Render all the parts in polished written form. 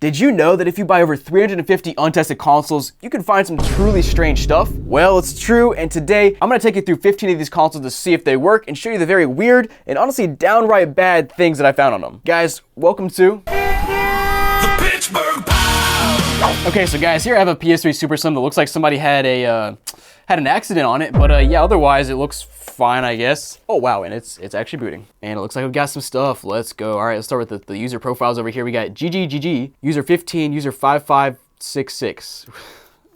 Did you know that if you buy over 350 untested consoles, you can find some truly strange stuff? Well, it's true, and today I'm going to take you through 15 of these consoles to see if they work and show you the very weird and honestly downright bad things that I found on them. Guys, welcome to the Pittsburgh Pound! Okay, so guys, here I have a PS2 Super Slim that looks like somebody had an accident on it, but yeah, otherwise it looks fine, I guess. Oh wow, and it's actually booting. And it looks like we've got some stuff. Let's go. All right, let's start with the user profiles over here. We got GGGG, user 15, user 5566.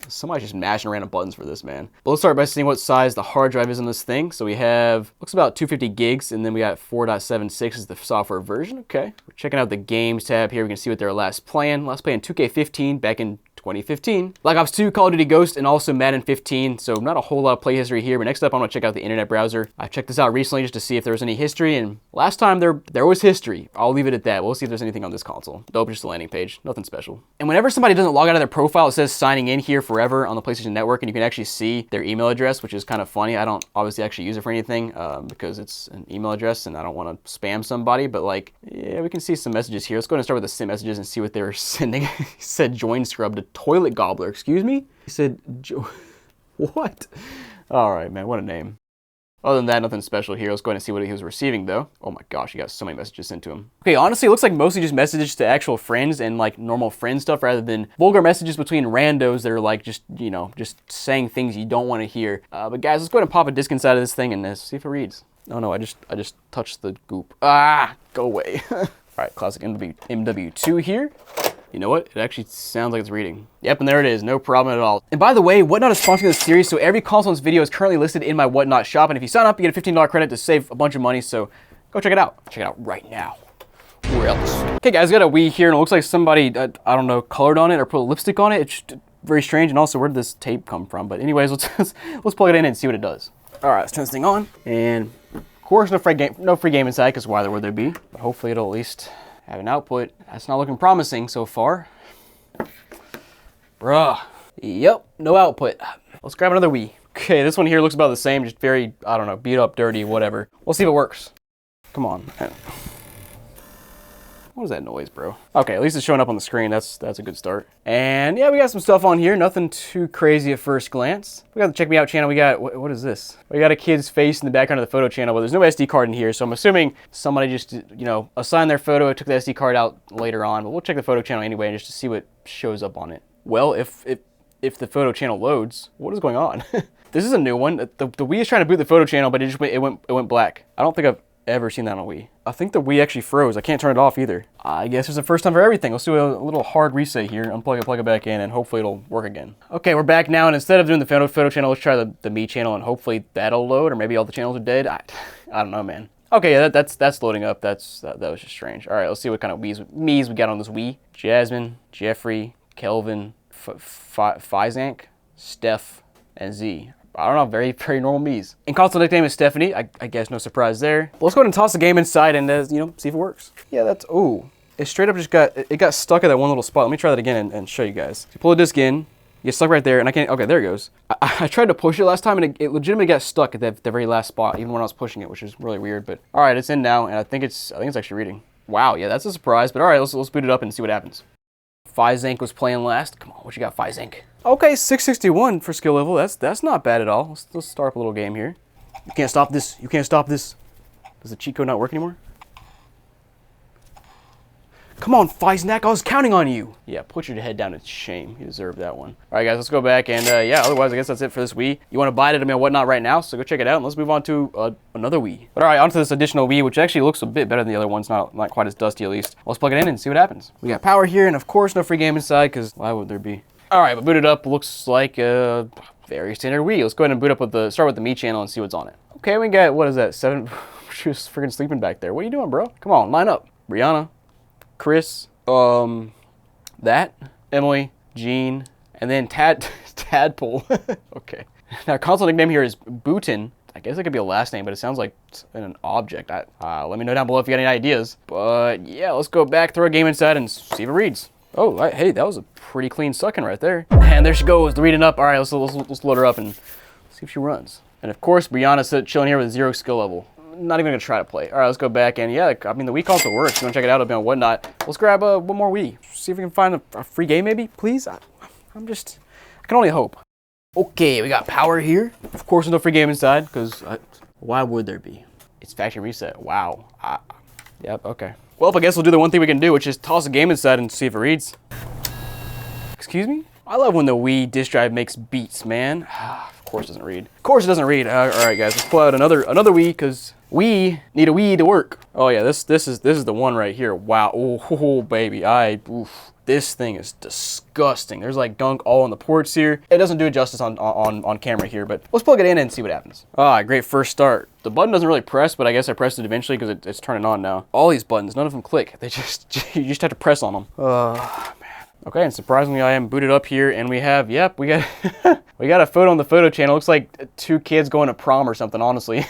Somebody's just mashing random buttons for this, man. But let's start by seeing what size the hard drive is in this thing. So we have, looks about 250 gigs, and then we got 4.76 is the software version. Okay. We're checking out the games tab here. We can see what they were last playing 2K15 back in 2015. Black Ops 2, Call of Duty Ghost, and also Madden 15. So not a whole lot of play history here, but next up I'm gonna check out the internet browser. I checked this out recently just to see if there was any history, and last time there was history. I'll leave it at that. We'll see if there's anything on this console. Nope, just a landing page, nothing special. And whenever somebody doesn't log out of their profile, it says signing in here forever on the PlayStation Network, and you can actually see their email address, which is kind of funny. I don't obviously actually use it for anything because it's an email address and I don't want to spam somebody, but like, yeah, we can see some messages here. Let's go ahead and start with the sent messages and see what they were sending. He said, join scrub to toilet gobbler. Excuse me? He said, what? All right, man, what a name. Other than that, nothing special here. Let's go ahead and see what he was receiving, though. Oh my gosh, he got so many messages sent to him. Okay, honestly, it looks like mostly just messages to actual friends and like normal friend stuff rather than vulgar messages between randos that are like just, you know, just saying things you don't want to hear. But guys, let's go ahead and pop a disk inside of this thing and see if it reads. Oh no, I just touched the goop. Ah, go away. All right, classic MW2 here. You know what? It actually sounds like it's reading. Yep, and there it is. No problem at all. And by the way, Whatnot is sponsoring this series, so every console in this video is currently listed in my Whatnot shop. And if you sign up, you get a $15 credit to save a bunch of money. So go check it out. Check it out right now. Where else? Okay, guys, got a Wii here, and it looks like somebody, I don't know, colored on it or put lipstick on it. It's just very strange. And also, where did this tape come from? But anyways, let's plug it in and see what it does. All right, let's turn this thing on. And of course, no free game inside, because why would there be? But hopefully, it'll at least have an output. That's not looking promising so far. Bruh. Yep, no output. Let's grab another Wii. Okay, this one here looks about the same, just very, I don't know, beat up, dirty, whatever. We'll see if it works. Come on. What is that noise, bro? Okay, at least it's showing up on the screen. That's a good start. And yeah, we got some stuff on here. Nothing too crazy at first glance. We got the Check Me Out channel. We got, what is this? We got a kid's face in the background of the photo channel, but there's no SD card in here. So I'm assuming somebody just, you know, assigned their photo, took the SD card out later on. But we'll check the photo channel anyway, just to see what shows up on it. Well, if the photo channel loads, what is going on? This is a new one. The Wii is trying to boot the photo channel, but it went black. I don't think I've ever seen that on a Wii. I think the Wii actually froze. I can't turn it off either. I guess there's a first time for everything. Let's do a little hard reset here. Unplug it, plug it back in, and hopefully it'll work again. Okay, we're back now, and instead of doing the photo channel, let's try the Me channel, and hopefully that'll load, or maybe all the channels are dead. I don't know, man. Okay, yeah, that's loading up. That was just strange. All right, let's see what kind of Mii's we got on this Wii. Jasmine, Jeffrey, Kelvin, Fizank, Steph, and Z. I don't know, very, very normal Mii's. And console nickname is Stephanie. I guess no surprise there. Well, let's go ahead and toss the game inside and, you know, see if it works. Yeah, that's, ooh. It straight up just got stuck at that one little spot. Let me try that again and show you guys. So you pull the disc in, you get stuck right there, and I can't, okay, there it goes. I tried to push it last time, and it legitimately got stuck at the very last spot, even when I was pushing it, which is really weird, but all right, it's in now, and I think it's actually reading. Wow, yeah, that's a surprise, but all right, let's boot it up and see what happens. Fizank was playing last. Come on, what you got, Fizank? Okay, 661 for skill level. That's not bad at all. Let's start up a little game here. You can't stop this. You can't stop this. Does the cheat code not work anymore? Come on, Fizank, I was counting on you. Yeah, put your head down. It's shame. You deserve that one. All right, guys, let's go back. And yeah, otherwise, I guess that's it for this Wii. You want to buy it at Whatnot right now, so go check it out. And let's move on to another Wii. But all right, onto this additional Wii, which actually looks a bit better than the other ones. Not quite as dusty, at least. Let's plug it in and see what happens. We got power here, and of course, no free game inside, because why would there be? All right, but boot it up. Looks like a very standard Wii. Let's go ahead and boot up with start with the Me channel and see what's on it. Okay, we got, what is that, 7? She was freaking sleeping back there. What are you doing, bro? Come on, line up. Brianna, Chris, that, Emily, Jean, and then Tadpole. Okay. Now, console nickname here is Bootin. I guess it could be a last name, but it sounds like an object. Let me know down below if you got any ideas. But yeah, let's go back, throw a game inside, and see if it reads. Oh, hey, that was a pretty clean sucking right there. And there she goes, reading up. All right, let's load her up and see if she runs. And of course, Brianna's chilling here with 0 skill level. not even gonna try to play. All right, let's go back and yeah, I mean the Wii console works. You wanna check it out? It'll be on Whatnot. Let's grab one more Wii. See if we can find a free game maybe, please. I can only hope. Okay, we got power here. Of course, there's no free game inside because why would there be? It's factory reset. Wow. Yep. Okay. Well, I guess we'll do the one thing we can do, which is toss a game inside and see if it reads. Excuse me? I love when the Wii disk drive makes beats, man. Of course it doesn't read. Of course it doesn't read. All right, guys, let's pull out another Wii because we need a Wii to work. Oh yeah, this is the one right here. Wow. Oh baby. Oof. This thing is disgusting. There's like gunk all on the ports here. It doesn't do it justice on camera here, but let's plug it in and see what happens. Great first start. The button doesn't really press, but I guess I pressed it eventually because it's turning on now. All these buttons, none of them click. They you just have to press on them. Man. Okay, and surprisingly I am booted up here and we have, yep, we got we got a photo on the photo channel. Looks like 2 kids going to prom or something, honestly.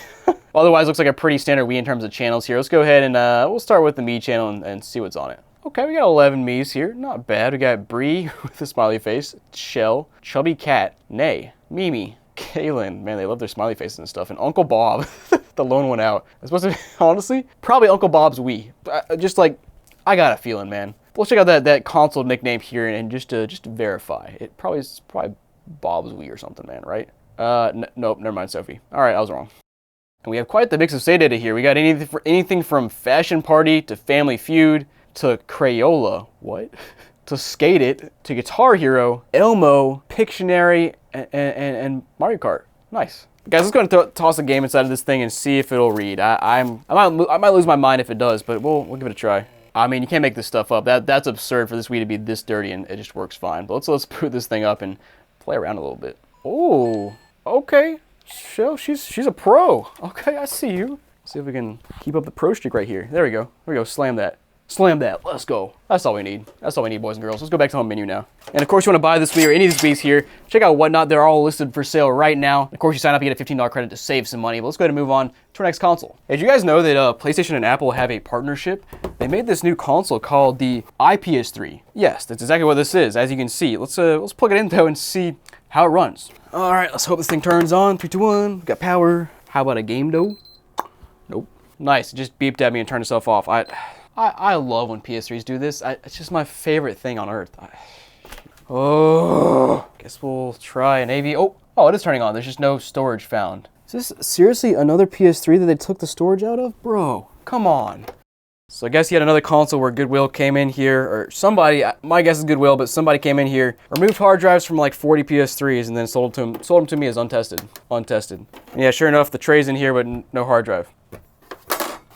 Otherwise, looks like a pretty standard Wii in terms of channels here. Let's go ahead and we'll start with the Me channel and see what's on it. Okay, we got 11 Miis here. Not bad. We got Bree with a smiley face, Shell, Chubby Cat, Nay, Mimi, Kaylin. Man, they love their smiley faces and stuff. And Uncle Bob, the lone one out. It's supposed to be, honestly, probably Uncle Bob's Wii. Just like, I got a feeling, man. We'll check out that console nickname here and just to verify. It's probably Bob's Wii or something, man, right? Nope, never mind, Sophie. All right, I was wrong. And we have quite the mix of save data here. We got anything from Fashion Party to Family Feud to Crayola, what? To Skate It, to Guitar Hero, Elmo, Pictionary, and Mario Kart. Nice. Guys, let's go and toss a game inside of this thing and see if it'll read. I might lose my mind if it does, but we'll give it a try. I mean, you can't make this stuff up. That's absurd for this Wii to be this dirty, and it just works fine. But let's put this thing up and play around a little bit. Oh, okay. She's a pro. Okay, I see you. See if we can keep up the pro streak right here. There we go. There we go. Slam that. Slam that. Let's go. That's all we need. That's all we need, boys and girls. Let's go back to home menu now. And of course, you want to buy this Wii or any of these Wiis here, check out Whatnot. They're all listed for sale right now. Of course, you sign up, you get a $15 credit to save some money. But let's go ahead and move on to our next console. Hey, did you guys know that PlayStation and Apple have a partnership? They made this new console called the iPS3. Yes, that's exactly what this is. As you can see, let's plug it in though and see how it runs. All right, let's hope this thing turns on. 3, 2, 1. We got power. How about a game though? Nope. Nice. It just beeped at me and turned itself off. I love when PS3s do this. It's just my favorite thing on earth. Guess we'll try an AV. Oh, it is turning on. There's just no storage found. Is this seriously another PS3 that they took the storage out of? Bro, come on. So I guess you had another console where Goodwill came in here, or somebody, my guess is Goodwill, but somebody came in here, removed hard drives from like 40 PS3s and then sold them to me as untested. And yeah, sure enough, the tray's in here, but no hard drive.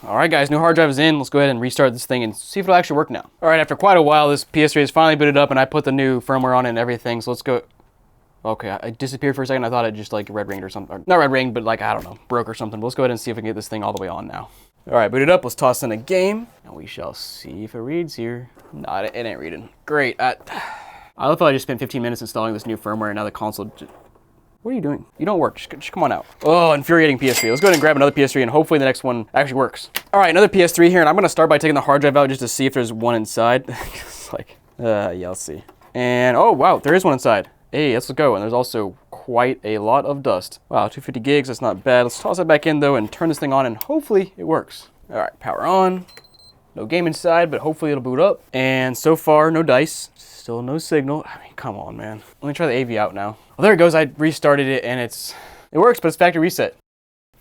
All right, guys, new hard drive is in. Let's go ahead and restart this thing and see if it'll actually work now. All right, after quite a while, this PS3 is finally booted up and I put the new firmware on it and everything. So let's go. Okay, I disappeared for a second. I thought it just like red ringed or something. Or not red ringed, but like, I don't know, broke or something. But let's go ahead and see if we can get this thing all the way on now. All right, booted up. Let's toss in a game and we shall see if it reads here. No, it ain't reading. Great. I love how I just spent 15 minutes installing this new firmware and now the console what are you doing? You don't work. Just come on out. Oh, infuriating PS3. Let's go ahead and grab another PS3 and hopefully the next one actually works. All right, another PS3 here, and I'm going to start by taking the hard drive out just to see if there's one inside. It's like, yeah, let's see. And, oh, wow, there is one inside. Hey, let's go. And there's also quite a lot of dust. Wow, 250 gigs, that's not bad. Let's toss that back in, though, and turn this thing on, and hopefully it works. All right, power on. No game inside, but hopefully it'll boot up. And so far, no dice. Still no signal. I mean, come on, man. Let me try the AV out now. Well, there it goes. I restarted it and it works, but it's factory reset.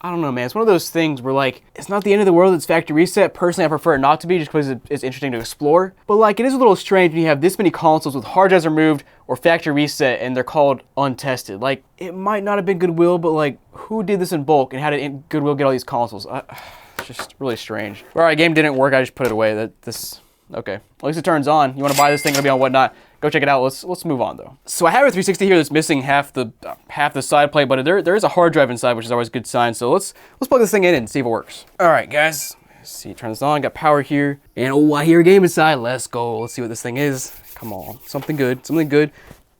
I don't know, man. It's one of those things where like, it's not the end of the world. It's factory reset. Personally, I prefer it not to be just because it's interesting to explore. But like, it is a little strange when you have this many consoles with hard drives removed or factory reset and they're called untested. Like, it might not have been Goodwill, but like, who did this in bulk and how did Goodwill get all these consoles? It's just really strange. All right, game didn't work. I just put it away. Okay. At least it turns on. You want to buy this thing, it'll be on Whatnot. Go check it out. Let's move on though. So I have a 360 here that's missing half the side plate, but there is a hard drive inside, which is always a good sign. So let's plug this thing in and see if it works. All right, guys. Let's see, turn this on. Got power here, and oh, I hear a game inside. Let's go. Let's see what this thing is. Come on, something good. Something good.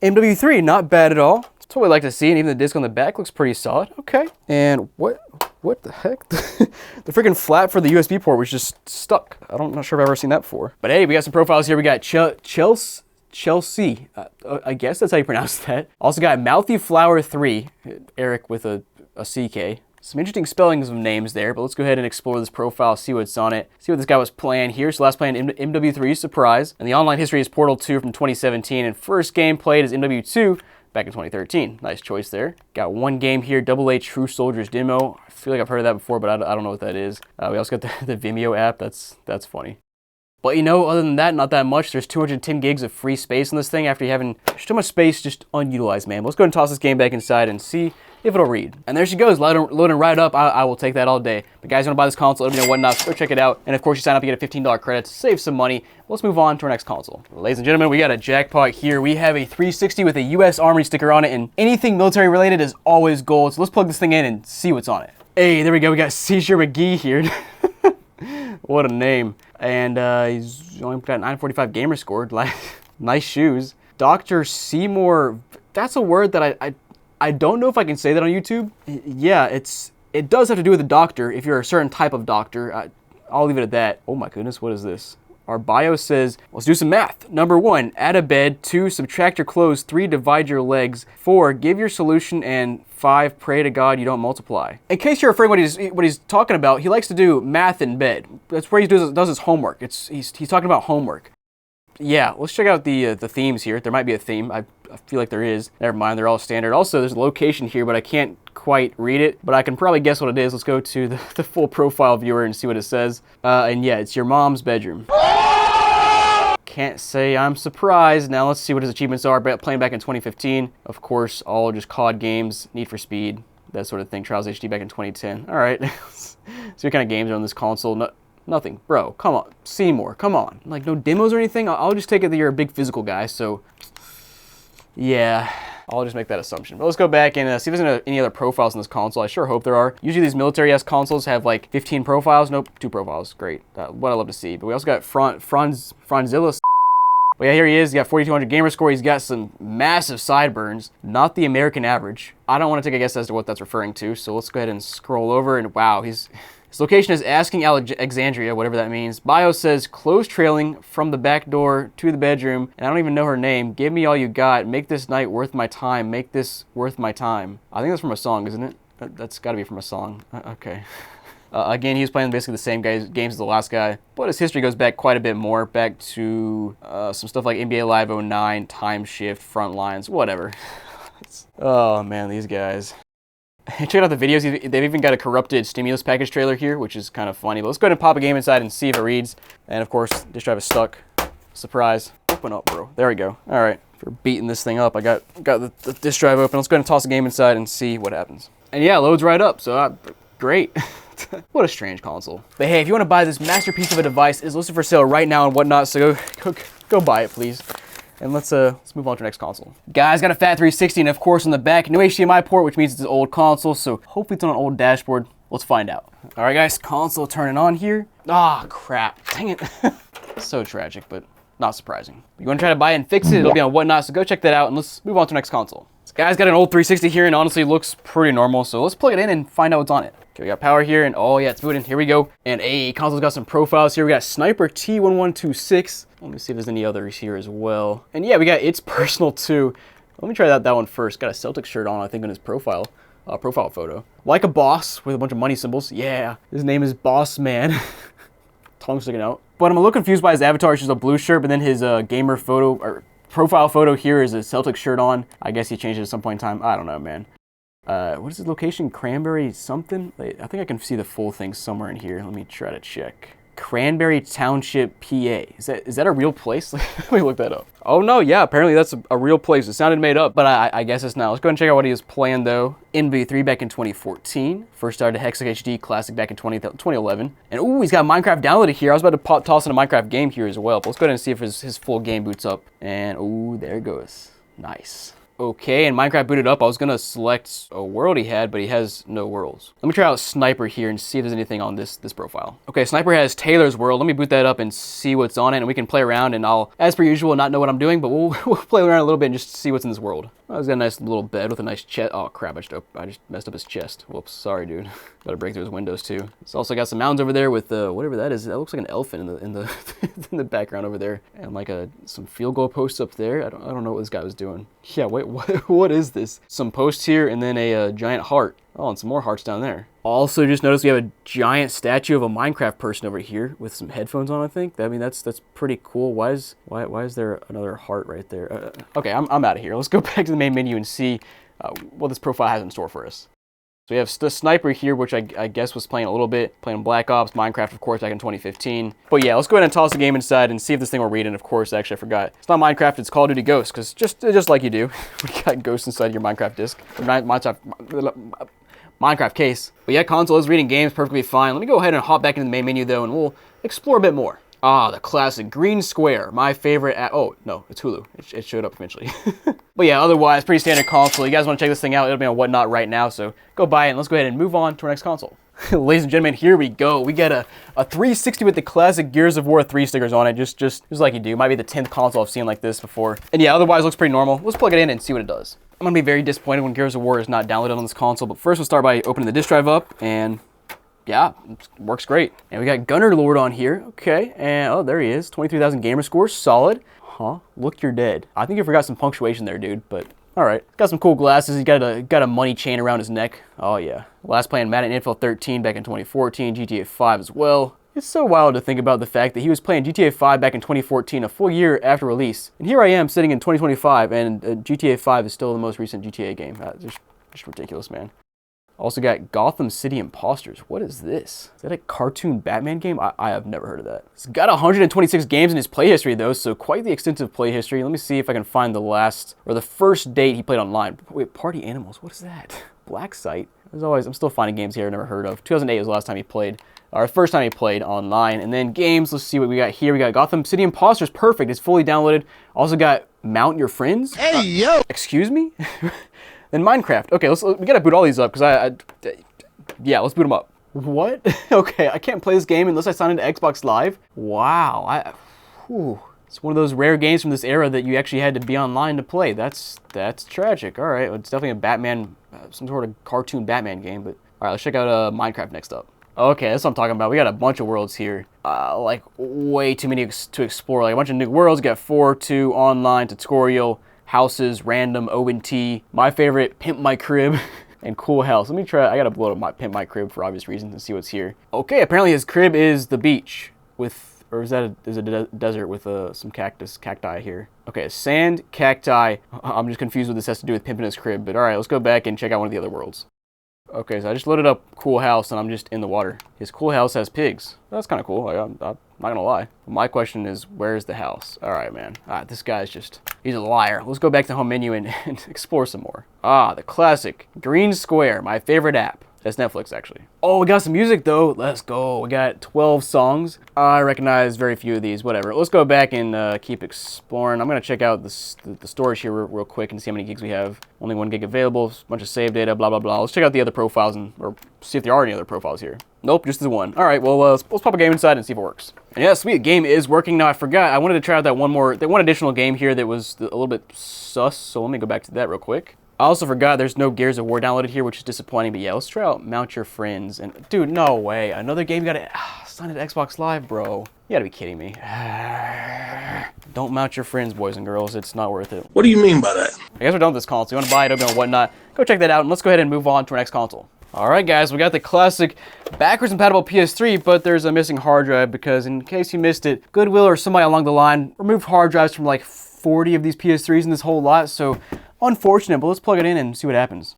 MW3, not bad at all. That's what we like to see, and even the disc on the back looks pretty solid. Okay. And what the heck? The freaking flap for the USB port was just stuck. I'm not sure if I've ever seen that before. But hey, we got some profiles here. We got Chelsea. I guess that's how you pronounce that. Also got Mouthy Flower 3, Eric with a CK. Some interesting spellings of names there, but let's go ahead and explore this profile, see what's on it, see what this guy was playing here. So last playing MW3, surprise. And the online history is Portal 2 from 2017, and first game played is MW2 back in 2013. Nice choice there. Got one game here, AA True Soldiers demo. I feel like I've heard of that before, but I don't know what that is. We also got the Vimeo app. That's funny. But you know, other than that, not that much. There's 210 gigs of free space in this thing after you having too much space just unutilized, man. Let's go ahead and toss this game back inside and see if it'll read. And there she goes, loading right up. I will take that all day. But guys, you want to buy this console, let me know what not, go check it out. And of course, you sign up, you get a $15 credit to save some money. Let's move on to our next console. Ladies and gentlemen, we got a jackpot here. We have a 360 with a US Army sticker on it, and anything military related is always gold. So let's plug this thing in and see what's on it. Hey, there we go. We got Seizure McGee here. What a name. And he's only got 945 gamer scored. Like, nice shoes. Dr. Seymour, that's a word that I don't know if I can say that on YouTube. Yeah, it does have to do with a doctor if you're a certain type of doctor. I'll leave it at that. Oh my goodness, what is this? Our bio says, let's do some math. Number 1, add a bed. 2, subtract your clothes. 3, divide your legs. 4, give your solution. And 5, pray to God you don't multiply. In case you're afraid what he's talking about, he likes to do math in bed. That's where he does his homework. He's talking about homework. Yeah, let's check out the themes here. There might be a theme. I feel like there is. Never mind, they're all standard. Also, there's a location here, but I can't quite read it, but I can probably guess what it is. Let's go to the full profile viewer and see what it says. And yeah, it's your mom's bedroom. Can't say I'm surprised. Now let's see what his achievements are. Playing back in 2015. Of course, all just COD games, Need for Speed, that sort of thing. Trials HD back in 2010. All right. See what kind of games are on this console. No, nothing. Bro, come on. Seymour, come on. Like, no demos or anything? I'll just take it that you're a big physical guy, so yeah, I'll just make that assumption. But let's go back and see if there's any other profiles on this console. I sure hope there are. Usually these military-esque consoles have like 15 profiles. Nope, 2 profiles. Great. What I love to see. But we also got Franzilla. But yeah, here he is. He got 4,200 gamer score. He's got some massive sideburns. Not the American average. I don't want to take a guess as to what that's referring to. So let's go ahead and scroll over. And wow, his location is Asking Alexandria, whatever that means. Bio says, clothes trailing from the back door to the bedroom. And I don't even know her name. Give me all you got. Make this night worth my time. Make this worth my time. I think that's from a song, isn't it? That's got to be from a song. Okay. Again, he was playing basically the same games as the last guy, but his history goes back quite a bit more, back to some stuff like NBA Live 09, Time Shift, Frontlines, whatever. Oh man, these guys. Check out the videos. They've even got a corrupted stimulus package trailer here, which is kind of funny. But let's go ahead and pop a game inside and see if it reads. And of course, disk drive is stuck. Surprise. Open up, bro. There we go. All right. For beating this thing up, I got the disk drive open. Let's go ahead and toss the game inside and see what happens. And yeah, it loads right up. So great. What a strange console. But hey, if you want to buy this masterpiece of a device, it's listed for sale right now and whatnot, so go buy it, please. And let's move on to the next console. Guys, got a Fat 360, and of course on the back, no HDMI port, which means it's an old console, so hopefully it's on an old dashboard. Let's find out. All right, guys, console turning on here. Ah, crap, dang it. So tragic, but not surprising. You want to try to buy it and fix it, it'll be on whatnot, so go check that out, and let's move on to the next console. This guy's got an old 360 here, and honestly looks pretty normal, so let's plug it in and find out what's on it. Okay, we got power here, and oh yeah, it's booting. Here we go. And a console's got some profiles here. We got Sniper T1126. Let me see if there's any others here as well. And yeah, we got It's Personal too. Let me try that one first. Got a Celtic shirt on, I think, on his profile photo. Like a boss with a bunch of money symbols. Yeah, his name is Boss Man. Tongue sticking out. But I'm a little confused by his avatar. It's just a blue shirt, but then his gamer photo or profile photo here is a Celtic shirt on. I guess he changed it at some point in time. I don't know, man. What is his location? Cranberry something? Wait, I think I can see the full thing somewhere in here. Let me try to check. Cranberry Township, PA. Is that a real place? Let me look that up. Oh no, yeah, apparently that's a real place. It sounded made up, but I guess it's not. Let's go and check out what he was playing though. MV3 back in 2014. First started Hex HD Classic back in 2011. And ooh, he's got Minecraft downloaded here. I was about to toss in a Minecraft game here as well. But let's go ahead and see if his full game boots up. And ooh, there it goes. Nice. Okay, and Minecraft booted up. I was gonna select a world he had, but he has no worlds. Let me try out Sniper here and see if there's anything on this profile. Okay, Sniper has Taylor's world. Let me boot that up and see what's on it, and we can play around, and I'll, as per usual, not know what I'm doing, but we'll play around a little bit and just see what's in this world. Oh, he's got a nice little bed with a nice chest. Oh crap, I just messed up his chest. Whoops, sorry dude. Gotta break through his windows too. It's also got some mountains over there with whatever that is. That looks like an elephant in the in the background over there, and like some field goal posts up there. I don't know what this guy was doing. Yeah, wait, what is this? Some posts here and then a giant heart. Oh, and some more hearts down there. Also, just noticed we have a giant statue of a Minecraft person over here with some headphones on, I think. I mean, that's pretty cool. Why is there another heart right there? Okay, I'm out of here. Let's go back to the main menu and see what this profile has in store for us. So we have the sniper here, which I guess was playing a little bit, playing Black Ops, Minecraft, of course, back in 2015. But yeah, let's go ahead and toss the game inside and see if this thing will read. And of course, actually, I forgot. It's not Minecraft, it's Call of Duty Ghosts, because just like you do, we got ghosts inside your Minecraft disk. Minecraft case. But yeah, console is reading games perfectly fine. Let me go ahead and hop back into the main menu, though, and we'll explore a bit more. Ah, the classic green square, my favorite app. Oh, no, it's Hulu. It showed up eventually. But yeah, otherwise, pretty standard console. You guys want to check this thing out, it'll be on Whatnot right now, so go buy it, and let's go ahead and move on to our next console. Ladies and gentlemen, here we go. We got a 360 with the classic Gears of War 3 stickers on it, just like you do. Might be the 10th console I've seen like this before. And yeah, otherwise, looks pretty normal. Let's plug it in and see what it does. I'm going to be very disappointed when Gears of War is not downloaded on this console, but first we'll start by opening the disk drive up, and yeah, it works great. And we got Gunner Lord on here. Okay, and oh, there he is. 23,000 gamer score, solid. Huh? Look, you're dead. I think you forgot some punctuation there, dude, but all right. Got some cool glasses. He's got a money chain around his neck. Oh yeah. Last playing Madden NFL 13 back in 2014, GTA 5 as well. It's so wild to think about the fact that he was playing GTA 5 back in 2014, a full year after release. And here I am sitting in 2025, and GTA 5 is still the most recent GTA game. Just ridiculous, man. Also got Gotham City Imposters. What is this? Is that a cartoon Batman game? I have never heard of that. It's got 126 games in his play history, though, so quite the extensive play history. Let me see if I can find the last, or the first date he played online. Wait, Party Animals, what is that? Black Site? As always, I'm still finding games here I've never heard of. 2008 was the last time he played, or first time he played online. And then games, let's see what we got here. We got Gotham City Imposters, perfect. It's fully downloaded. Also got Mount Your Friends. Hey, yo! Excuse me? Then Minecraft. Okay, we gotta boot all these up, because yeah, let's boot them up. What? Okay, I can't play this game unless I sign into Xbox Live? Wow, it's one of those rare games from this era that you actually had to be online to play. That's tragic. All right, it's definitely a Batman, some sort of cartoon Batman game, but all right, let's check out Minecraft next up. Okay, that's what I'm talking about. We got a bunch of worlds here. Like, way too many to explore. Like, a bunch of new worlds. You got 4, 2, online, tutorial, houses, random, ONT, my favorite, Pimp My Crib, and Cool House. Let me try, I gotta blow up Pimp My Crib for obvious reasons and see what's here. Okay, apparently his crib is the beach with, or is that a desert with some cacti here. Okay, sand, cacti. I'm just confused what this has to do with pimping his crib, but all right, let's go back and check out one of the other worlds. Okay, so I just loaded up Cool House and I'm just in the water. His Cool House has pigs. That's kind of cool. I'm not gonna lie. My question is, where's the house? All right, man. All right, this guy's he's a liar. Let's go back to the home menu and explore some more. Ah, the classic Green Square, my favorite app. That's Netflix, actually. Oh, we got some music, though. Let's go. We got 12 songs. I recognize very few of these. Whatever. Let's go back and keep exploring. I'm going to check out the storage here real quick and see how many gigs we have. Only 1 gig available. A bunch of save data, blah, blah, blah. Let's check out the other profiles or see if there are any other profiles here. Nope, just the one. All right, well, let's pop a game inside and see if it works. And yeah, sweet. The game is working. Now, I forgot. I wanted to try out that one additional game here that was a little bit sus, so let me go back to that real quick. I also forgot there's no Gears of War downloaded here, which is disappointing, but yeah, let's try out Mount Your Friends. And dude, no way. Another game you gotta sign into Xbox Live, bro. You gotta be kidding me. Don't mount your friends, boys and girls. It's not worth it. What do you mean by that? I guess we're done with this console. You wanna buy it, it'll be on Whatnot. Go check that out, and let's go ahead and move on to our next console. All right, guys, we got the classic backwards compatible PS3, but there's a missing hard drive because in case you missed it, Goodwill or somebody along the line removed hard drives from like 40 of these PS3s in this whole lot, so unfortunate, but let's plug it in and see what happens.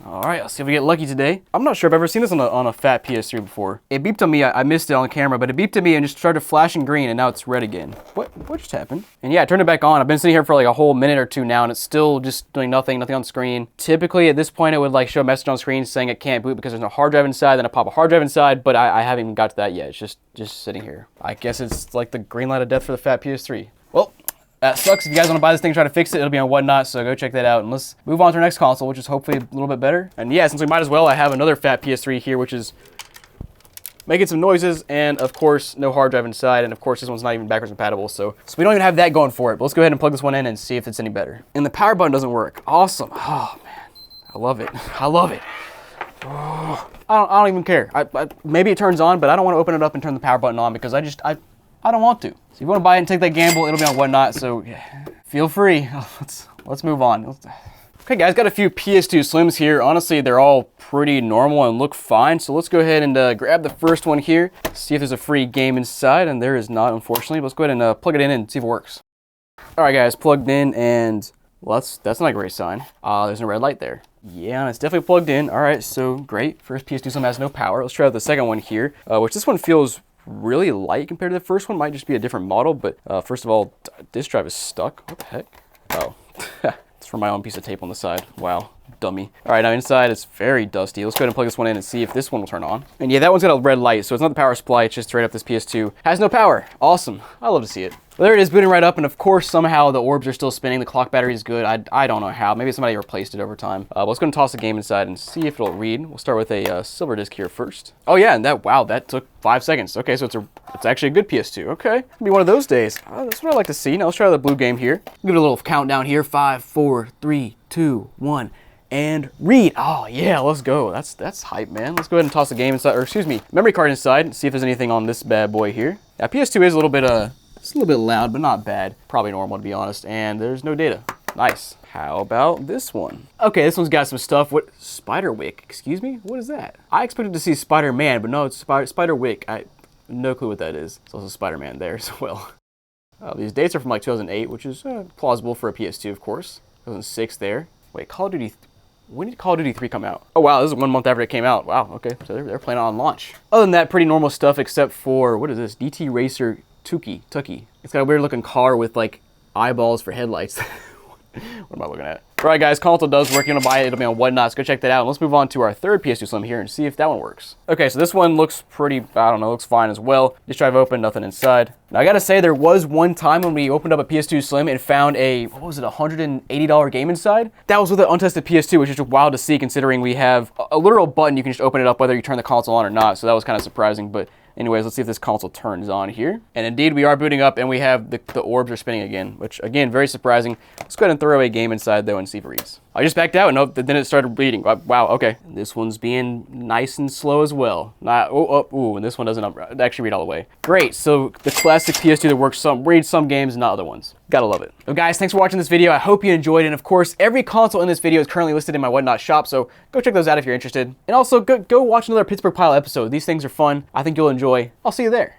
All right, let's see if we get lucky today. I'm not sure if I've ever seen this on a fat PS3 before. It beeped on me, I missed it on camera, but it beeped at me and just started flashing green and now it's red again. What just happened? And yeah, I turned it back on. I've been sitting here for like a whole minute or two now and it's still just doing nothing on screen. Typically at this point it would like show a message on screen saying it can't boot because there's no hard drive inside, then I pop a hard drive inside, but I haven't even got to that yet. It's just sitting here. I guess it's like the green light of death for the fat PS3. Well, that sucks. If you guys want to buy this thing, try to fix it, it'll be on Whatnot, so go check that out. And let's move on to our next console, which is hopefully a little bit better. And yeah, since we might as well, I have another fat PS3 here, which is making some noises, and of course, no hard drive inside, and of course, this one's not even backwards compatible, so we don't even have that going for it. But let's go ahead and plug this one in and see if it's any better. And the power button doesn't work. Awesome. Oh, man. I love it. I love it. Oh, I don't even care. Maybe it turns on, but I don't want to open it up and turn the power button on because I don't want to. So if you want to buy it and take that gamble, it'll be on Whatnot, so yeah, feel free. Let's move on. Okay guys, got a few PS2 Slims here. Honestly, they're all pretty normal and look fine. So let's go ahead and grab the first one here, see if there's a free game inside, and there is not, unfortunately. But let's go ahead and plug it in and see if it works. All right guys, plugged in, and well, that's not a great sign. There's no red light there. Yeah, and it's definitely plugged in. All right, so great. First PS2 Slim has no power. Let's try out the second one here, which this one feels really light compared to the first one. Might just be a different model, but first of all, disk drive is stuck. What the heck? Oh. It's from my own piece of tape on the side. Wow, dummy. All right, now inside it's very dusty. Let's go ahead and plug this one in and see if this one will turn on. And yeah, that one's got a red light, so it's not the power supply, it's just straight up this PS2. Has no power. Awesome. I love to see it. Well, there it is, booting right up, and of course, somehow the orbs are still spinning. The clock battery is good. I don't know how. Maybe somebody replaced it over time. But let's go and toss the game inside and see if it'll read. We'll start with a silver disc here first. Oh yeah, and wow, that took 5 seconds. Okay, so it's actually a good PS2. Okay, it'll be one of those days. That's what I like to see. Now let's try the blue game here. Give it a little countdown here. 5, 4, 3, 2, 1. And read. Oh yeah, let's go. That's hype, man. Let's go ahead and toss the game inside, or excuse me, memory card inside, and see if there's anything on this bad boy here. Now PS2 is a little bit it's a little bit loud, but not bad. Probably normal to be honest. And there's no data. Nice. How about this one? Okay, this one's got some stuff. What? Spiderwick? Excuse me? What is that? I expected to see Spider-Man, but no, it's Spiderwick. I have no clue what that is. It's also Spider-Man there as well. These dates are from like 2008, which is plausible for a PS2, of course. 2006 there. Wait, Call of Duty. When did Call of Duty 3 come out? Oh wow, this is 1 month after it came out. Wow, okay, so they're playing on launch. Other than that, pretty normal stuff except for, what is this? DT Racer Tuki. It's got a weird looking car with like eyeballs for headlights. What am I looking at? All right guys, console does work. You're gonna buy it, it'll be on Whatnot, so go check that out. And let's move on to our third PS2 Slim here and see if that one works. Okay, so this one looks pretty, I don't know, looks fine as well. Disk drive open, nothing inside. Now I gotta say, there was one time when we opened up a PS2 Slim and found a, what was it, $180 game inside? That was with an untested PS2, which is just wild to see considering we have a literal button you can just open it up whether you turn the console on or not, so that was kind of surprising. But anyways, let's see if this console turns on here. And indeed, we are booting up and we have the orbs are spinning again, which again, very surprising. Let's go ahead and throw a game inside though and see if it reads. I just backed out and nope, then it started reading. Wow, okay. This one's being nice and slow as well. And this one doesn't actually read all the way. Great, so the classic PS2 that works reads some games and not other ones. Gotta love it. So guys, thanks for watching this video. I hope you enjoyed it. And of course, every console in this video is currently listed in my Whatnot shop, so go check those out if you're interested. And also, go watch another Pittsburgh Pile episode. These things are fun. I think you'll enjoy. I'll see you there.